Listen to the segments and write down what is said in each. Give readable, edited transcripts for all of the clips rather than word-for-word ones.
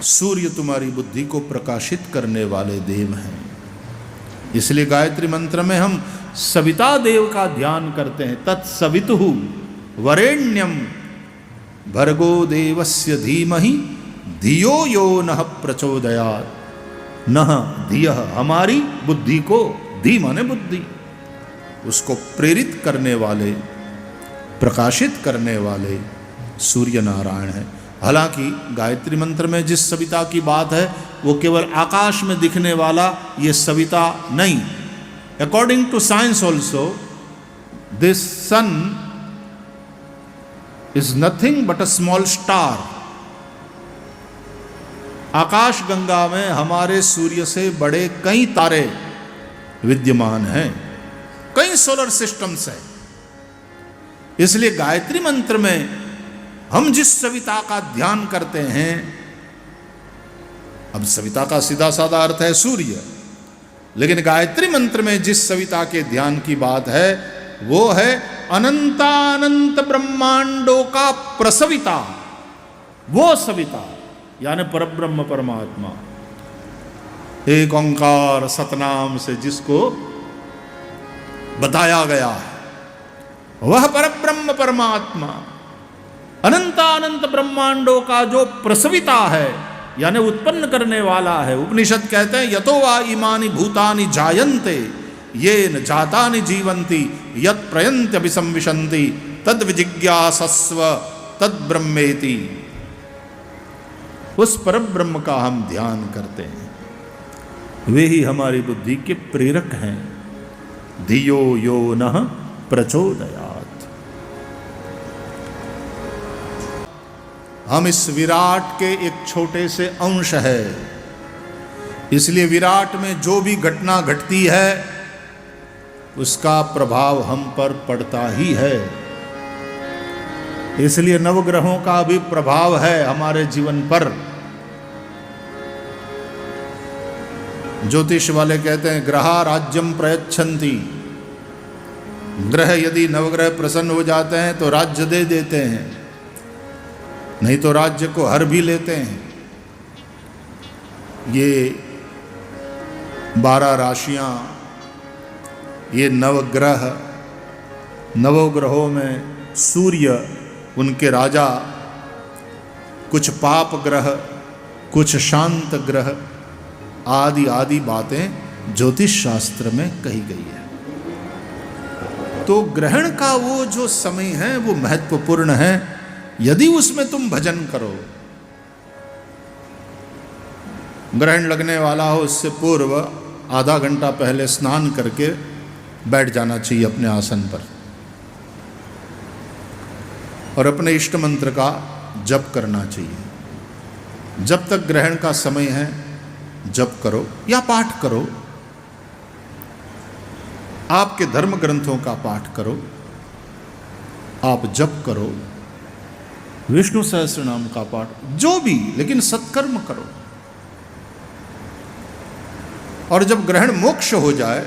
सूर्य तुम्हारी बुद्धि को प्रकाशित करने वाले देव हैं। इसलिए गायत्री मंत्र में हम सविता देव का ध्यान करते हैं। तत्सवितुः वरेण्यम भर्गो देवस्य धीमहि धियो यो नः प्रचोदयात्। नः धियः, हमारी बुद्धि को, धी माने बुद्धि, उसको प्रेरित करने वाले, प्रकाशित करने वाले सूर्य नारायण है। हालांकि गायत्री मंत्र में जिस सविता की बात है वो केवल आकाश में दिखने वाला ये सविता नहीं। According to science also this sun is nothing but a small star. आकाश गंगा में हमारे सूर्य से बड़े कई तारे विद्यमान हैं, कई सोलर सिस्टम्स हैं। इसलिए गायत्री मंत्र में हम जिस सविता का ध्यान करते हैं, अब सविता का सीधा साधा अर्थ है सूर्य, लेकिन गायत्री मंत्र में जिस सविता के ध्यान की बात है वो है अनंतानंत ब्रह्मांडों का प्रसविता, वो सविता यानी परब्रह्म परमात्मा। एक ओंकार सतनाम से जिसको बताया गया है वह परब्रह्म परमात्मा अनंतानंत ब्रह्मांडों का जो प्रसविता है यानी उत्पन्न करने वाला है। उपनिषद कहते हैं यतो वा इमानि भूतानि जायन्ते येन जातानि जीवन्ति यत् प्रयन्त्य अभिसंविशन्ति तद् विजिज्ञासस्व तद् ब्रह्मेति। उस परब्रह्म का हम ध्यान करते हैं, वे ही हमारी बुद्धि के प्रेरक हैं। धियो यो नः प्रचोदयात्। हम इस विराट के एक छोटे से अंश है, इसलिए विराट में जो भी घटना घटती है उसका प्रभाव हम पर पड़ता ही है। इसलिए नवग्रहों का भी प्रभाव है हमारे जीवन पर। ज्योतिष वाले कहते हैं ग्रहा राज्यम प्रयच्छन्ति। ग्रह यदि नवग्रह प्रसन्न हो जाते हैं तो राज्य दे देते हैं, नहीं तो राज्य को हर भी लेते हैं। ये 12 राशियां, ये नवग्रह, नवग्रहों में सूर्य, उनके राजा, कुछ पाप ग्रह, कुछ शांत ग्रह, आदि आदि बातें ज्योतिष शास्त्र में कही गई है। तो ग्रहण का वो जो समय है वो महत्वपूर्ण है। यदि उसमें तुम भजन करो, ग्रहण लगने वाला हो उससे पूर्व आधा घंटा पहले स्नान करके बैठ जाना चाहिए अपने आसन पर और अपने इष्ट मंत्र का जप करना चाहिए। जब तक ग्रहण का समय है जप करो या पाठ करो, आपके धर्म ग्रंथों का पाठ करो, आप जप करो, विष्णु सहस्त्र नाम का पाठ, जो भी, लेकिन सत्कर्म करो। और जब ग्रहण मोक्ष हो जाए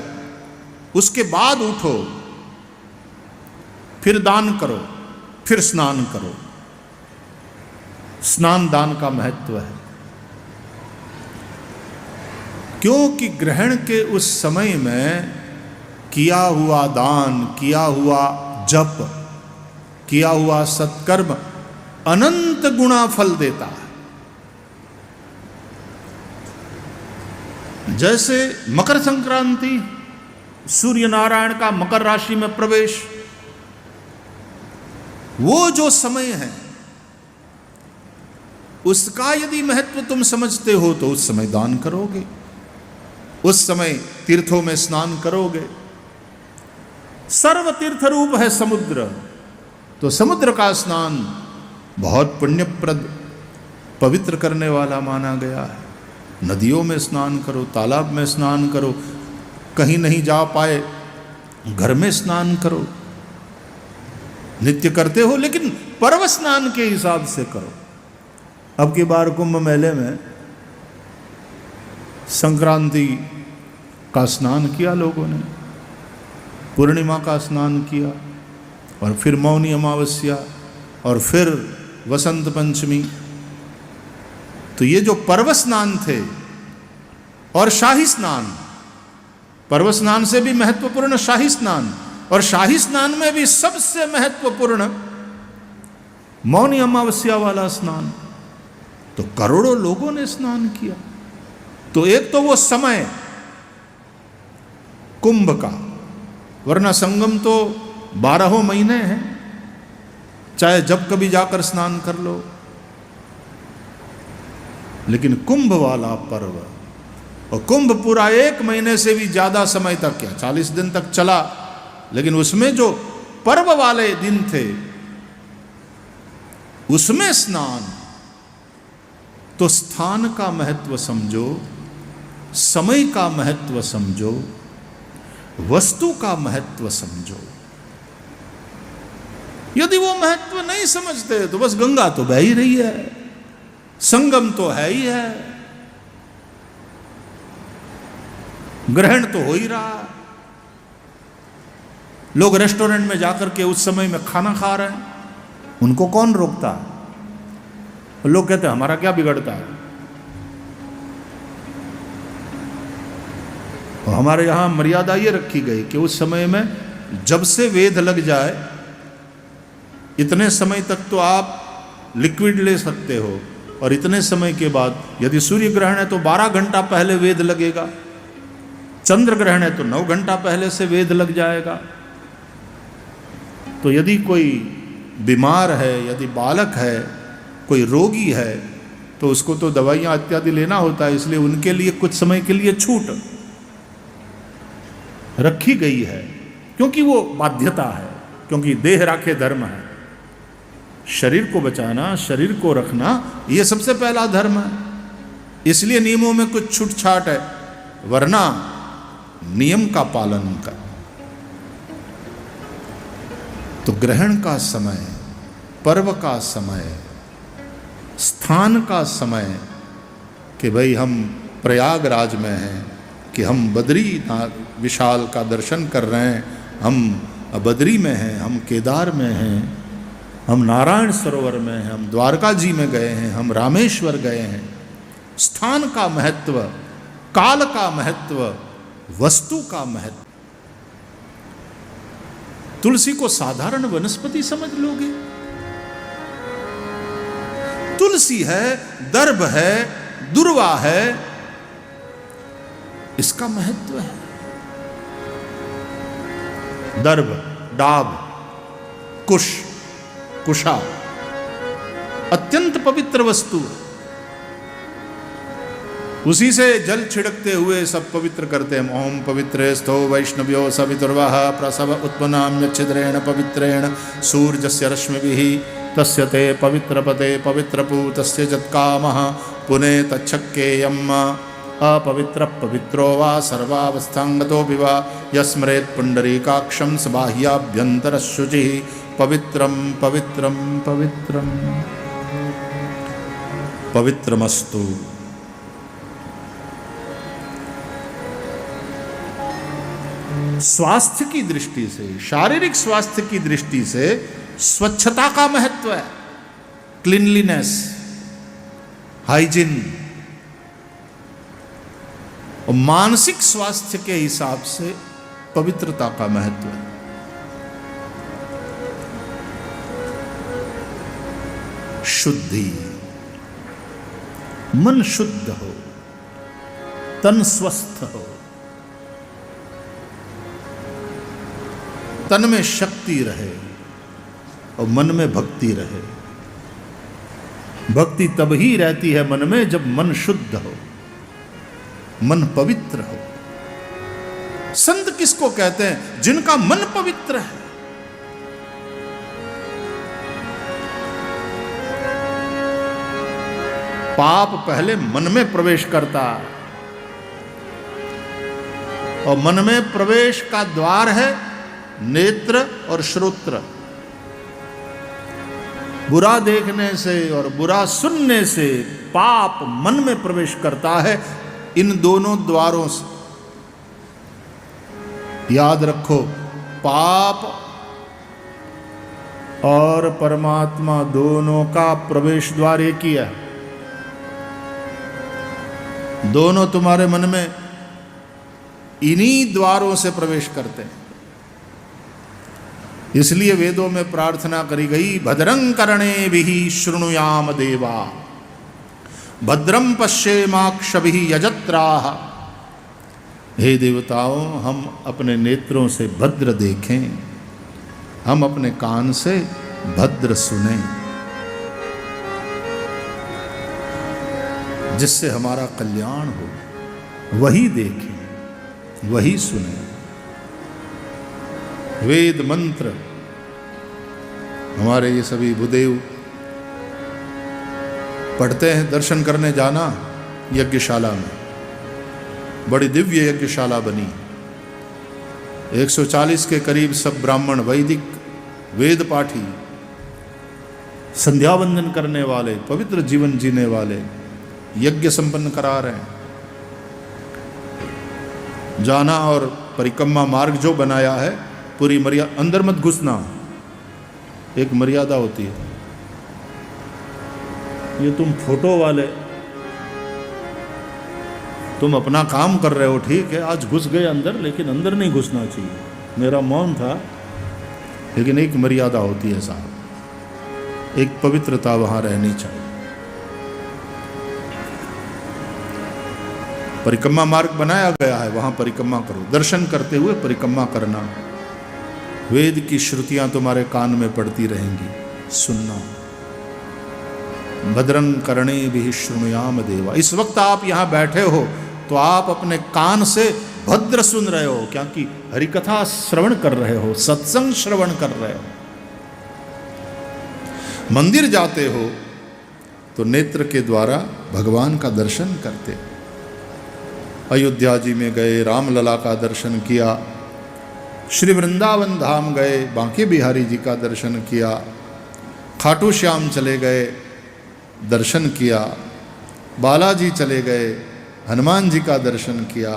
उसके बाद उठो, फिर दान करो, फिर स्नान करो। स्नान दान का महत्व है, क्योंकि ग्रहण के उस समय में किया हुआ दान, किया हुआ जप, किया हुआ सत्कर्म अनंत गुणा फल देता है। जैसे मकर संक्रांति, सूर्य नारायण का मकर राशि में प्रवेश, वो जो समय है उसका यदि महत्व तुम समझते हो तो उस समय दान करोगे, उस समय तीर्थों में स्नान करोगे। सर्व तीर्थ रूप है समुद्र, तो समुद्र का स्नान बहुत पुण्यप्रद, पवित्र करने वाला माना गया है। नदियों में स्नान करो, तालाब में स्नान करो, कहीं नहीं जा पाए घर में स्नान करो। नित्य करते हो लेकिन पर्व स्नान के हिसाब से करो। अब की बार कुंभ मेले में संक्रांति का स्नान किया लोगों ने, पूर्णिमा का स्नान किया, और फिर मौनी अमावस्या, और फिर वसंत पंचमी। तो ये जो पर्व स्नान थे और शाही स्नान, पर्व स्नान से भी महत्वपूर्ण शाही स्नान, और शाही स्नान में भी सबसे महत्वपूर्ण मौनी अमावस्या वाला स्नान, तो करोड़ों लोगों ने स्नान किया। तो एक तो वो समय कुंभ का, वरना संगम तो 12 महीने हैं, चाहे जब कभी जाकर स्नान कर लो। लेकिन कुंभ वाला पर्व, और कुंभ पूरा 1 महीने से भी ज्यादा समय तक, क्या 40 दिन तक चला, लेकिन उसमें जो पर्व वाले दिन थे उसमें स्नान, तो स्थान का महत्व समझो, समय का महत्व समझो, वस्तु का महत्व समझो। यदि वो महत्व नहीं समझते तो बस गंगा तो बह ही रही है, संगम तो है ही है, ग्रहण तो हो ही रहा, लोग रेस्टोरेंट में जाकर के उस समय में खाना खा रहे हैं, उनको कौन रोकता है? लोग कहते हैं हमारा क्या बिगड़ता है। और हमारे यहां मर्यादा ये रखी गई कि उस समय में जब से वेद लग जाए इतने समय तक तो आप लिक्विड ले सकते हो, और इतने समय के बाद यदि सूर्य ग्रहण है तो 12 घंटा पहले वेद लगेगा, चंद्र ग्रहण है तो 9 घंटा पहले से वेद लग जाएगा। तो यदि कोई बीमार है, यदि बालक है, कोई रोगी है, तो उसको तो दवाइयाँ इत्यादि लेना होता है, इसलिए उनके लिए कुछ समय के लिए छूट रखी गई है, क्योंकि वो बाध्यता है, क्योंकि देह राखे धर्म है। शरीर को बचाना, शरीर को रखना, ये सबसे पहला धर्म है। इसलिए नियमों में कुछ छूट छाट है, वरना नियम का पालन कर। तो ग्रहण का समय, पर्व का समय, स्थान का समय, कि भाई हम प्रयागराज में हैं, कि हम बद्रीनाथ विशाल का दर्शन कर रहे हैं, हम बद्री में हैं, हम केदार में हैं, हम नारायण सरोवर में हैं, हम द्वारका जी में गए हैं, हम रामेश्वर गए हैं। स्थान का महत्व, काल का महत्व, वस्तु का महत्व। तुलसी को साधारण वनस्पति समझ लोगे? तुलसी है, दर्भ है, दुर्वा है, इसका महत्व है। दर्भ, डाब, कुश, कुशा अत्यंत पवित्र वस्तु, उसी से जल छिड़कते हुए सब पवित्र करते हैं। ओम पवित्रे स्थो वैष्णव्यो सवितुर्वः प्रसव उत्पन्नाम्य छिद्रेण पवित्रेण सूर्यस्य रश्मिभिः तस्य ते पवित्रपते पवित्रपूतस्य जत्कामः पुने तच्छक्केयम् अपवित्र पवित्रो वा सर्वावस्थांगतो विवा यस्मरेत् पुंडरीकाक्षं सबाह्याभ्यन्तरशुचिः पवित्रं पवित्रं पवित्रं पवित्रमस्तु। स्वास्थ्य की दृष्टि से, शारीरिक स्वास्थ्य की दृष्टि से स्वच्छता का महत्व है, क्लीनलीनेस, हाइजीन। और मानसिक स्वास्थ्य के हिसाब से पवित्रता का महत्व है। शुद्धि, मन शुद्ध हो, तन स्वस्थ हो, तन में शक्ति रहे और मन में भक्ति रहे। भक्ति तब ही रहती है मन में जब मन शुद्ध हो, मन पवित्र हो। संत किसको कहते हैं? जिनका मन पवित्र है। पाप पहले मन में प्रवेश करता है, और मन में प्रवेश का द्वार है नेत्र और श्रोत्र। बुरा देखने से और बुरा सुनने से पाप मन में प्रवेश करता है। इन दोनों द्वारों से याद रखो, पाप और परमात्मा दोनों का प्रवेश द्वार एक ही है। दोनों तुम्हारे मन में इन्हीं द्वारों से प्रवेश करते हैं। इसलिए वेदों में प्रार्थना करी गई, भद्रं कर्णेभिः शृणुयाम देवा, भद्रं पश्येमाक्षभिः यजत्राः। हे देवताओं, हम अपने नेत्रों से भद्र देखें, हम अपने कान से भद्र सुनें, जिससे हमारा कल्याण हो। वही देखें, वही सुनें। वेद मंत्र हमारे ये सभी भूदेव पढ़ते हैं। दर्शन करने जाना यज्ञशाला में, बड़ी दिव्य यज्ञशाला बनी। 140 के करीब सब ब्राह्मण, वैदिक, वेद पाठी, संध्या वंदन करने वाले, पवित्र जीवन जीने वाले यज्ञ संपन्न करा रहे हैं। जाना और परिक्रमा मार्ग जो बनाया है, पूरी मर्यादा, अंदर मत घुसना, एक मर्यादा होती है। ये तुम फोटो वाले, तुम अपना काम कर रहे हो, ठीक है, आज घुस गए अंदर, लेकिन अंदर नहीं घुसना चाहिए। मेरा मौन था, लेकिन एक मर्यादा होती है साहब, एक पवित्रता वहां रहनी चाहिए। परिक्रमा मार्ग बनाया गया है, वहां परिक्रमा करो, दर्शन करते हुए परिक्रमा करना। वेद की श्रुतियां तुम्हारे कान में पड़ती रहेंगी, सुनना। भद्रं कर्णेभिः शृणुयाम देवा। इस वक्त आप यहां बैठे हो तो आप अपने कान से भद्र सुन रहे हो, क्योंकि हरिकथा श्रवण कर रहे हो, सत्संग श्रवण कर रहे हो। मंदिर जाते हो तो नेत्र के द्वारा भगवान का दर्शन करते हो। अयोध्या जी में गए, रामलला का दर्शन किया, श्री वृंदावन धाम गए, बांके बिहारी जी का दर्शन किया, खाटू श्याम चले गए, दर्शन किया, बालाजी चले गए, हनुमान जी का दर्शन किया।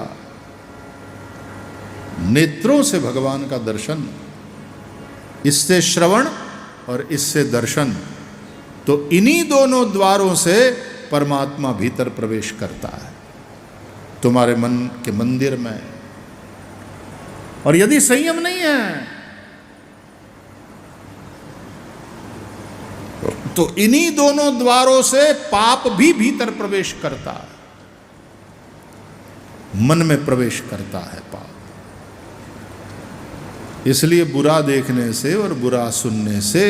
नेत्रों से भगवान का दर्शन, इससे श्रवण और इससे दर्शन, तो इन्हीं दोनों द्वारों से परमात्मा भीतर प्रवेश करता है तुम्हारे मन के मंदिर में। और यदि संयम नहीं है तो इन्हीं दोनों द्वारों से पाप भी भीतर प्रवेश करता है, मन में प्रवेश करता है पाप। इसलिए बुरा देखने से और बुरा सुनने से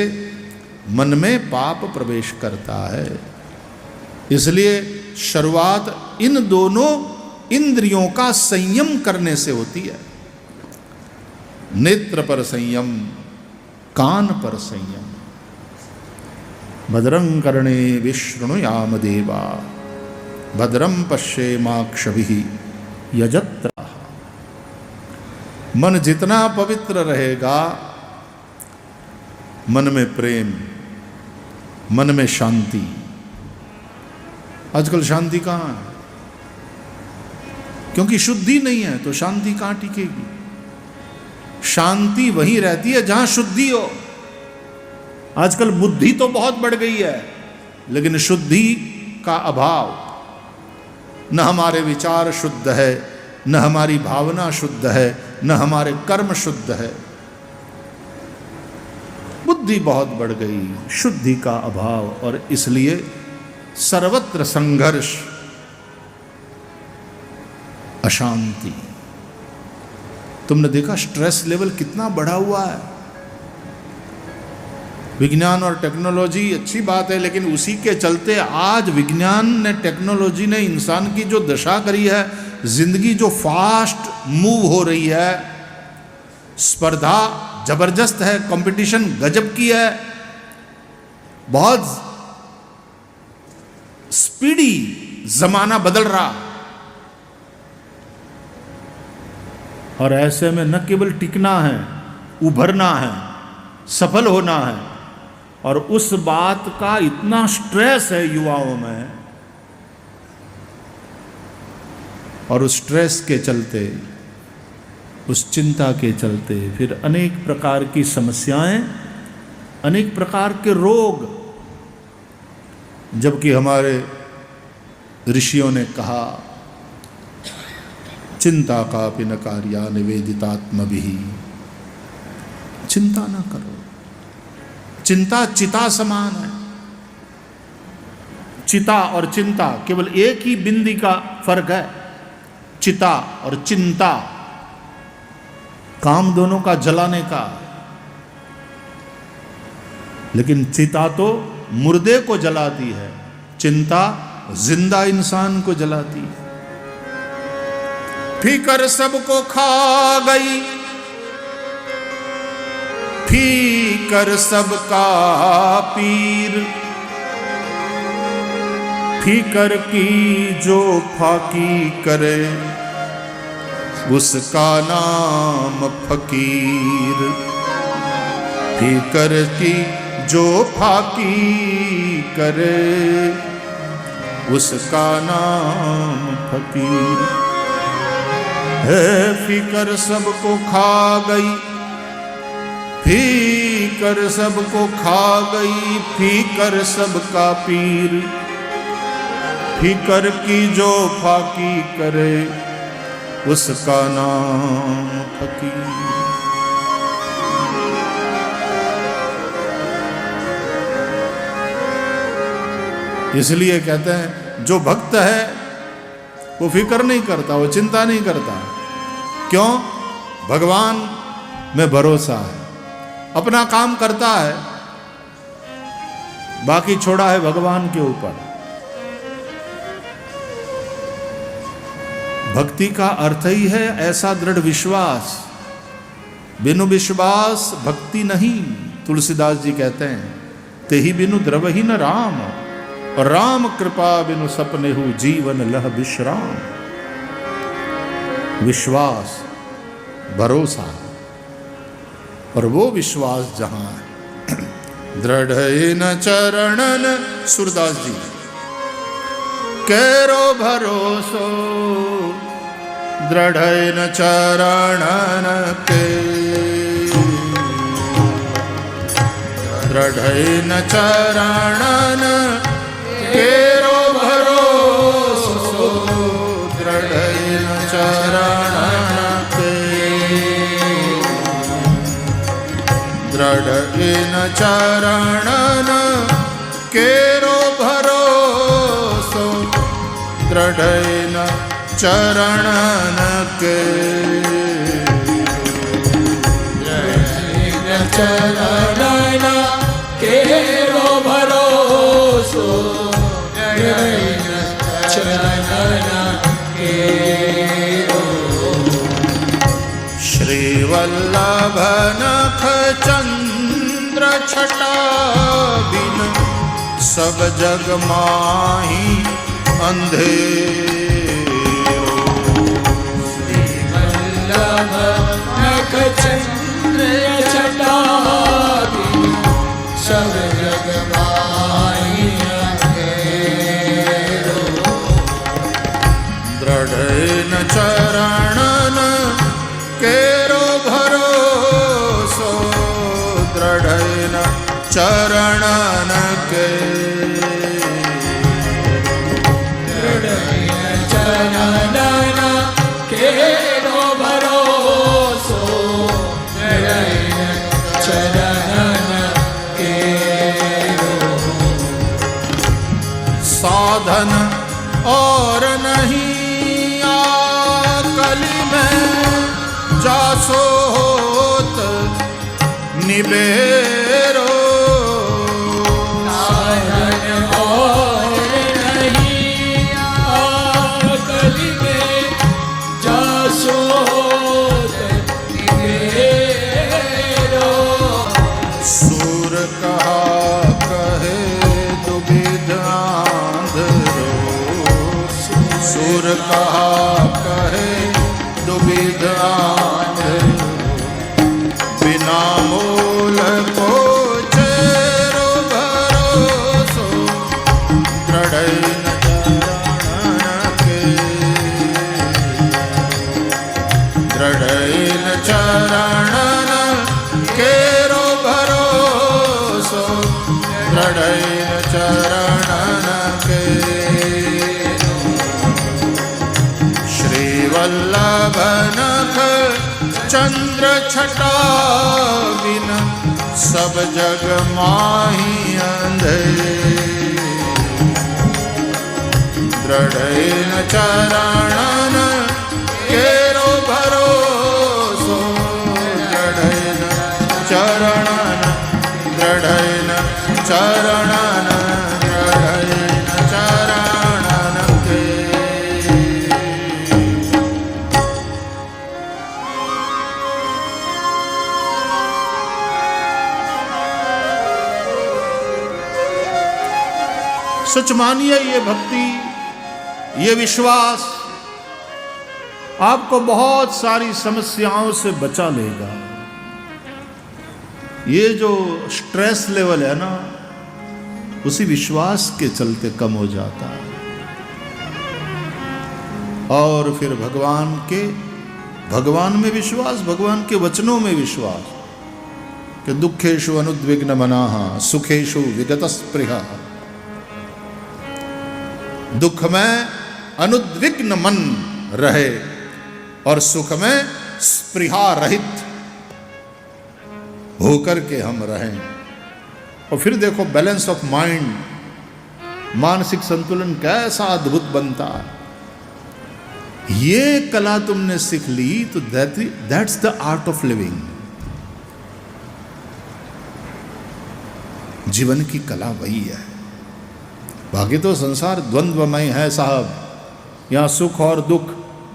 मन में पाप प्रवेश करता है। इसलिए शुरुआत इन दोनों इंद्रियों का संयम करने से होती है। नेत्र पर संयम, कान पर संयम। भद्रं कर्णेभिः शृणुयाम देवा, भद्रं पश्येमाक्षभिः यजत्राः। मन जितना पवित्र रहेगा, मन में प्रेम, मन में शांति। आजकल शांति कहाँ है? क्योंकि शुद्धि नहीं है तो शांति कहाँ टिकेगी? शांति वहीं रहती है जहां शुद्धि हो। आजकल बुद्धि तो बहुत बढ़ गई है, लेकिन शुद्धि का अभाव। न हमारे विचार शुद्ध है, न हमारी भावना शुद्ध है, न हमारे कर्म शुद्ध है। बुद्धि बहुत बढ़ गई, शुद्धि का अभाव, और इसलिए सर्वत्र संघर्ष, अशांति। तुमने देखा स्ट्रेस लेवल कितना बढ़ा हुआ है। विज्ञान और टेक्नोलॉजी अच्छी बात है, लेकिन उसी के चलते आज विज्ञान ने, टेक्नोलॉजी ने इंसान की जो दशा करी है, जिंदगी जो फास्ट मूव हो रही है, स्पर्धा जबरदस्त है, कंपटीशन गजब की है, बहुत स्पीडी जमाना बदल रहा। और ऐसे में न केवल टिकना है, उभरना है, सफल होना है, और उस बात का इतना स्ट्रेस है युवाओं में, और उस स्ट्रेस के चलते, उस चिंता के चलते फिर अनेक प्रकार की समस्याएं, अनेक प्रकार के रोग। जबकि हमारे ऋषियों ने कहा चिंता कापि न कार्या निवेदितात्मभिः। चिंता ना करो। चिंता चिता समान है। चिता और चिंता केवल एक ही बिंदी का फर्क है। चिता और चिंता, काम दोनों का जलाने का, लेकिन चिता तो मुर्दे को जलाती है, चिंता जिंदा इंसान को जलाती है। फिकर सबको खा गई, फिकर सबका पीर, फिकर की जो फाकी करे उसका नाम फकीर। फिकर की जो फाकी करे उसका नाम फकीर है। फिकर सबको खा गई, फिकर सबको खा गई, फिकर सबका पीर। फिकर की जो फाकी करे उसका नाम फकीर। इसलिए कहते हैं जो भक्त है वो फिक्र नहीं करता, वो चिंता नहीं करता। क्यों? भगवान में भरोसा है, अपना काम करता है, बाकी छोड़ा है भगवान के ऊपर। भक्ति का अर्थ ही है ऐसा दृढ़ विश्वास। बिनु विश्वास भक्ति नहीं। तुलसीदास जी कहते हैं तेहि बिनु द्रवहि न राम, और राम कृपा बिनु सपने हु जीवन लह विश्राम। विश्वास, भरोसा, और वो विश्वास जहां है दृढ़ न चरणन, सूरदास जी केरो भरोसो दृढ़ न चरणन के, दृढ़ न चरणन केरो भरोसो दृढ़ न चरणन के, दृढ़ न चरणन केरो भरोसो दृढ़ न चरणन के, चरणन केरो भरोसो चरणन केरो। श्री वल्लभ नख चंद्र छटा बिन सब जग माही अंधेरो। श्री वल्लभ नख चंद्र छटा बिन सब जग माही अंधेरो। दृढ़ न चरणन केरो भरोसो दृढ़ न चरणन के, चरणन केरो भरोसो चरणन केरो। साधन और नहीं आकली में जासो होत निबेरो। साधन और नहीं आकली में जासो होत निबेरो। सूर कहा कहे दुबिध आंधरो, सूर कहा कहे दुबिध आंधरो। बिना मोल को चेरो भरोसो दृढ़ न चरणन के, दृढ़ न चरणन केरो भरोसो दृढ़ न चरणन के। श्री वल्लभ नख चंद्र छटा बिन सब जग माही अंधेर। दृढ़ चरणन केरो भरोसो, दृढ़ चरणन दृढ़ चरणन दृढ़ चरणन के। सच मानिए ये भक्ति, ये विश्वास आपको बहुत सारी समस्याओं से बचा लेगा। ये जो स्ट्रेस लेवल है ना, उसी विश्वास के चलते कम हो जाता है। और फिर भगवान में विश्वास, भगवान के वचनों में विश्वास कि दुखेषु अनुद्विग्न मनाः सुखेषु विगतस्पृहः। दुख में अनुद्विग्न मन रहे और सुख में स्पृहा रहित होकर के हम रहें। और फिर देखो बैलेंस ऑफ माइंड, मानसिक संतुलन कैसा अद्भुत बनता है। ये कला तुमने सीख ली तो that's the art of living. जीवन की कला वही है। बाकी तो संसार द्वंद्वमय है साहब। यहां सुख और दुख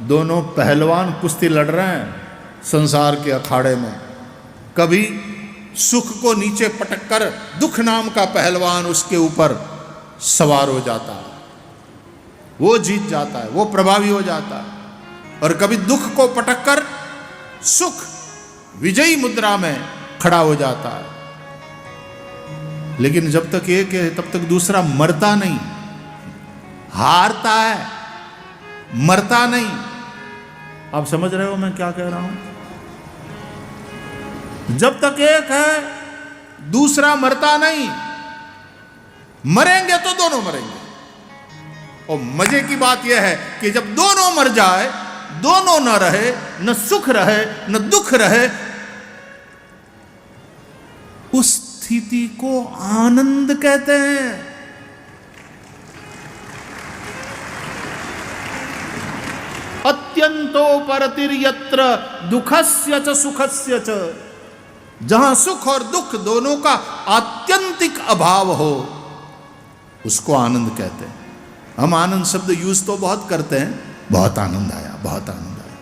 दोनों पहलवान कुश्ती लड़ रहे हैं संसार के अखाड़े में। कभी सुख को नीचे पटककर दुख नाम का पहलवान उसके ऊपर सवार हो जाता है, वो जीत जाता है, वो प्रभावी हो जाता है। और कभी दुख को पटककर सुख विजयी मुद्रा में खड़ा हो जाता है। लेकिन जब तक एक है तब तक दूसरा मरता नहीं, हारता है, मरता नहीं। आप समझ रहे हो मैं क्या कह रहा हूं? जब तक एक है दूसरा मरता नहीं। मरेंगे तो दोनों मरेंगे। और मजे की बात यह है कि जब दोनों मर जाए, दोनों न रहे, न सुख रहे न दुख रहे, उस स्थिति को आनंद कहते हैं। अत्यंतो परतिर्यत्र दुखस्य च सुखस्य च। जहां सुख और दुख दोनों का आत्यंतिक अभाव हो, उसको आनंद कहते हैं। हम आनंद शब्द यूज तो बहुत करते हैं, बहुत आनंद आया, बहुत आनंद आया।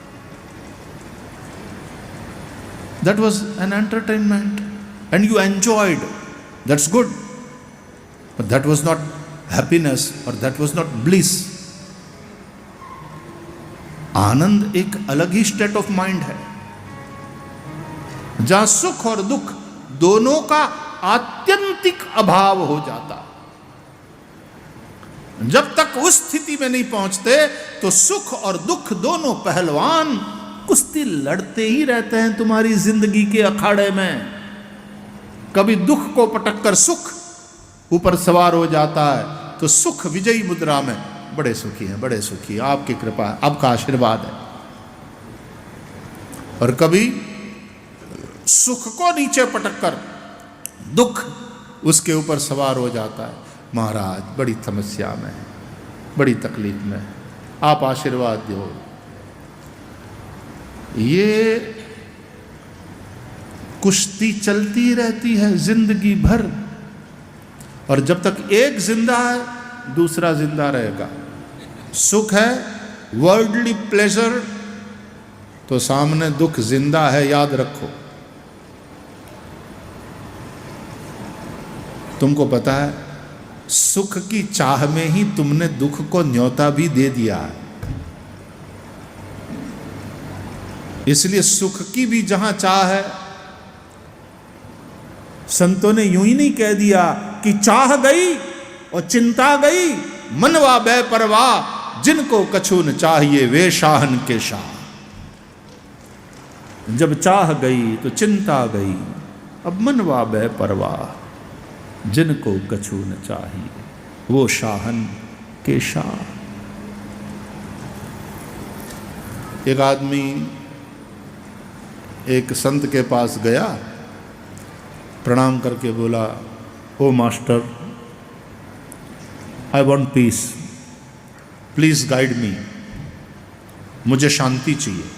That was an entertainment and you enjoyed, that's good, but that was not happiness or that was not bliss. आनंद एक अलग ही स्टेट ऑफ माइंड है, जहां सुख और दुख दोनों का आत्यंतिक अभाव हो जाता। जब तक उस स्थिति में नहीं पहुंचते तो सुख और दुख दोनों पहलवान कुश्ती लड़ते ही रहते हैं तुम्हारी जिंदगी के अखाड़े में। कभी दुख को पटककर सुख ऊपर सवार हो जाता है तो सुख विजयी मुद्रा में बड़े सुखी हैं, बड़े सुखी, आपकी कृपा है, आपका आशीर्वाद है। और कभी सुख को नीचे पटककर दुख उसके ऊपर सवार हो जाता है। महाराज बड़ी समस्या में है, बड़ी तकलीफ में है, आप आशीर्वाद दो। ये कुश्ती चलती रहती है जिंदगी भर। और जब तक एक जिंदा है दूसरा जिंदा रहेगा। सुख है, वर्ल्डली प्लेजर, तो सामने दुख जिंदा है, याद रखो। तुमको पता है सुख की चाह में ही तुमने दुख को न्योता भी दे दिया है। इसलिए सुख की भी जहां चाह है, संतों ने यूं ही नहीं कह दिया कि चाह गई और चिंता गई, मनवा बेपरवाह, जिनको कछु न चाहिए वे शाहन के शाह। जब चाह गई तो चिंता गई, अब मनवा बेपरवाह, जिनको कछु न चाहिए वो शाहन के शाह। एक आदमी एक संत के पास गया, प्रणाम करके बोला, O master, I want peace, please guide me, मुझे शांति चाहिए,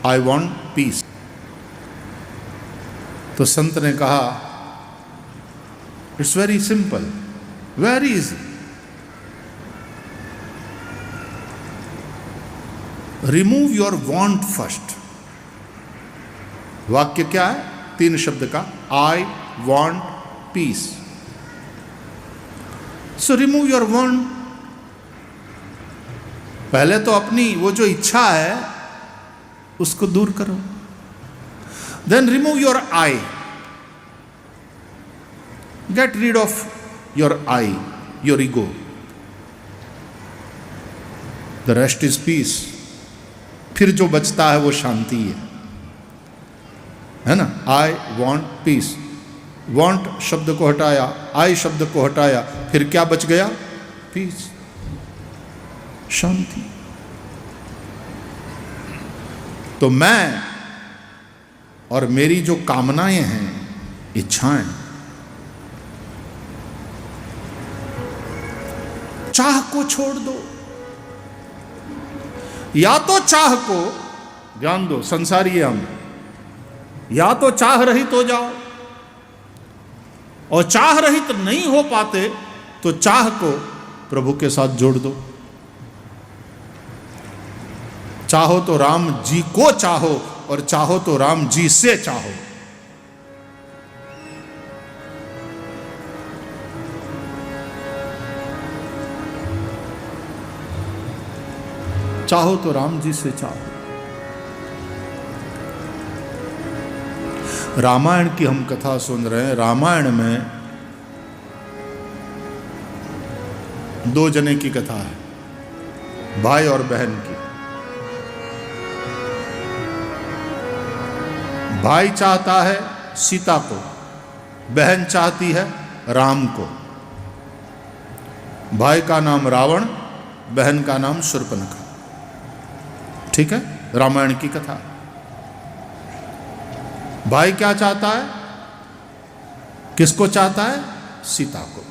आई वॉन्ट पीस। तो संत ने कहा, it's very simple, very easy, remove your want first. वाक्य क्या है? 3 शब्द का, आई want piece. So remove your want. पहले तो अपनी वो जो इच्छा है उसको दूर करो, then remove your I, get rid of your I, your ego, the rest is peace. फिर जो बचता है वो शांति है ना। आई वॉन्ट पीस, वॉन्ट शब्द को हटाया, आई शब्द को हटाया, फिर क्या बच गया? पीस, शांति। तो मैं और मेरी जो कामनाएं हैं, इच्छाएं, चाह को छोड़ दो। या तो चाह को, ध्यान दो, संसारी है हम, या तो चाह रहित हो जाओ, और चाह रहित नहीं हो पाते तो चाह को प्रभु के साथ जोड़ दो। चाहो तो राम जी को चाहो, और चाहो तो राम जी से चाहो। चाहो तो राम जी से चाहो। रामायण की हम कथा सुन रहे हैं। रामायण में 2 जने की कथा है, भाई और बहन की। भाई चाहता है सीता को, बहन चाहती है राम को। भाई का नाम रावण, बहन का नाम शूर्पणखा। ठीक है, रामायण की कथा। भाई क्या चाहता है? किसको चाहता है? सीता को।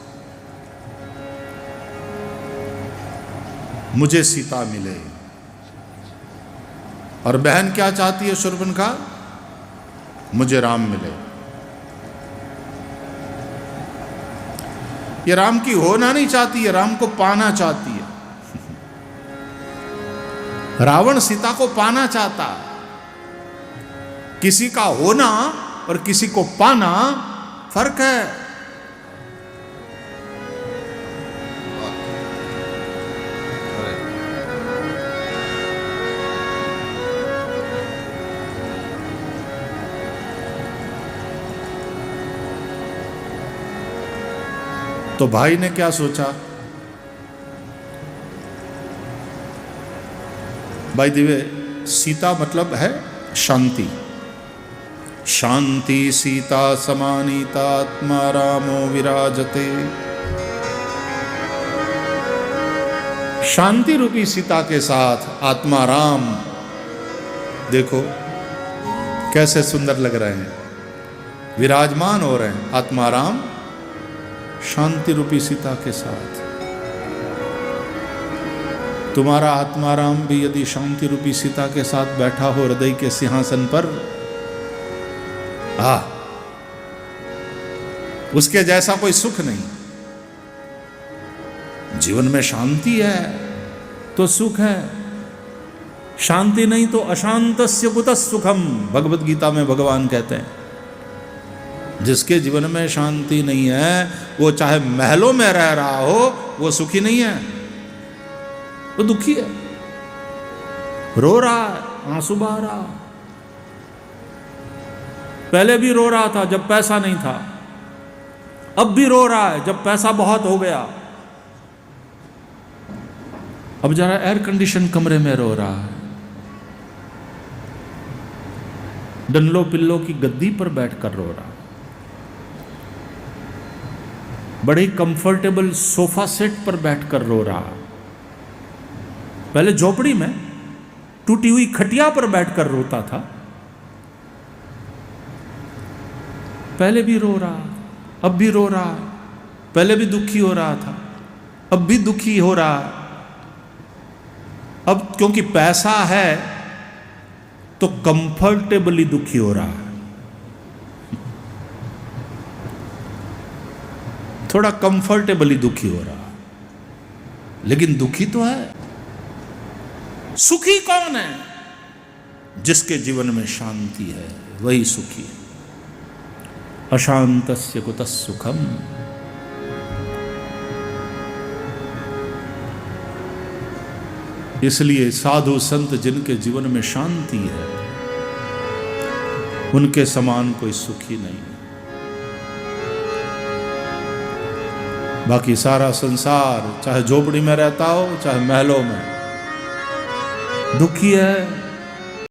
मुझे सीता मिले। और बहन क्या चाहती है शूर्पणखा? मुझे राम मिले। ये राम की होना नहीं चाहती है, राम को पाना चाहती है। रावण सीता को पाना चाहता है। किसी का होना और किसी को पाना फर्क है। तो भाई ने क्या सोचा? भाई दिवे, सीता मतलब है शांति। शांति सीता समानीता आत्मा रामो विराजते। शांति रूपी सीता के साथ आत्मा राम, देखो कैसे सुंदर लग रहे हैं, विराजमान हो रहे हैं। आत्मा राम शांति रूपी सीता के साथ। तुम्हारा आत्मा राम भी यदि शांति रूपी सीता के साथ बैठा हो हृदय के सिंहासन पर, उसके जैसा कोई सुख नहीं। जीवन में शांति है तो सुख है, शांति नहीं तो अशांतस्य कुतः सुखम, भगवत गीता में भगवान कहते हैं। जिसके जीवन में शांति नहीं है, वो चाहे महलों में रह रहा हो, वो सुखी नहीं है, वो दुखी है, रो रहा है, आंसू बहा रहा। पहले भी रो रहा था जब पैसा नहीं था, अब भी रो रहा है जब पैसा बहुत हो गया। अब जरा एयर कंडीशन कमरे में रो रहा है, डनलो पिल्लो की गद्दी पर बैठकर रो रहा है, बड़े कंफर्टेबल सोफा सेट पर बैठकर रो रहा। पहले झोपड़ी में टूटी हुई खटिया पर बैठकर रोता था, पहले भी रो रहा, अब भी रो रहा, पहले भी दुखी हो रहा था, अब भी दुखी हो रहा। अब क्योंकि पैसा है तो कंफर्टेबली दुखी हो रहा, थोड़ा कंफर्टेबली दुखी हो रहा, लेकिन दुखी तो है। सुखी कौन है? जिसके जीवन में शांति है वही सुखी है। अशांतस्य कुतः सुखम। इसलिए साधु संत जिनके जीवन में शांति है उनके समान कोई सुखी नहीं। बाकी सारा संसार चाहे झोपड़ी में रहता हो चाहे महलों में दुखी है,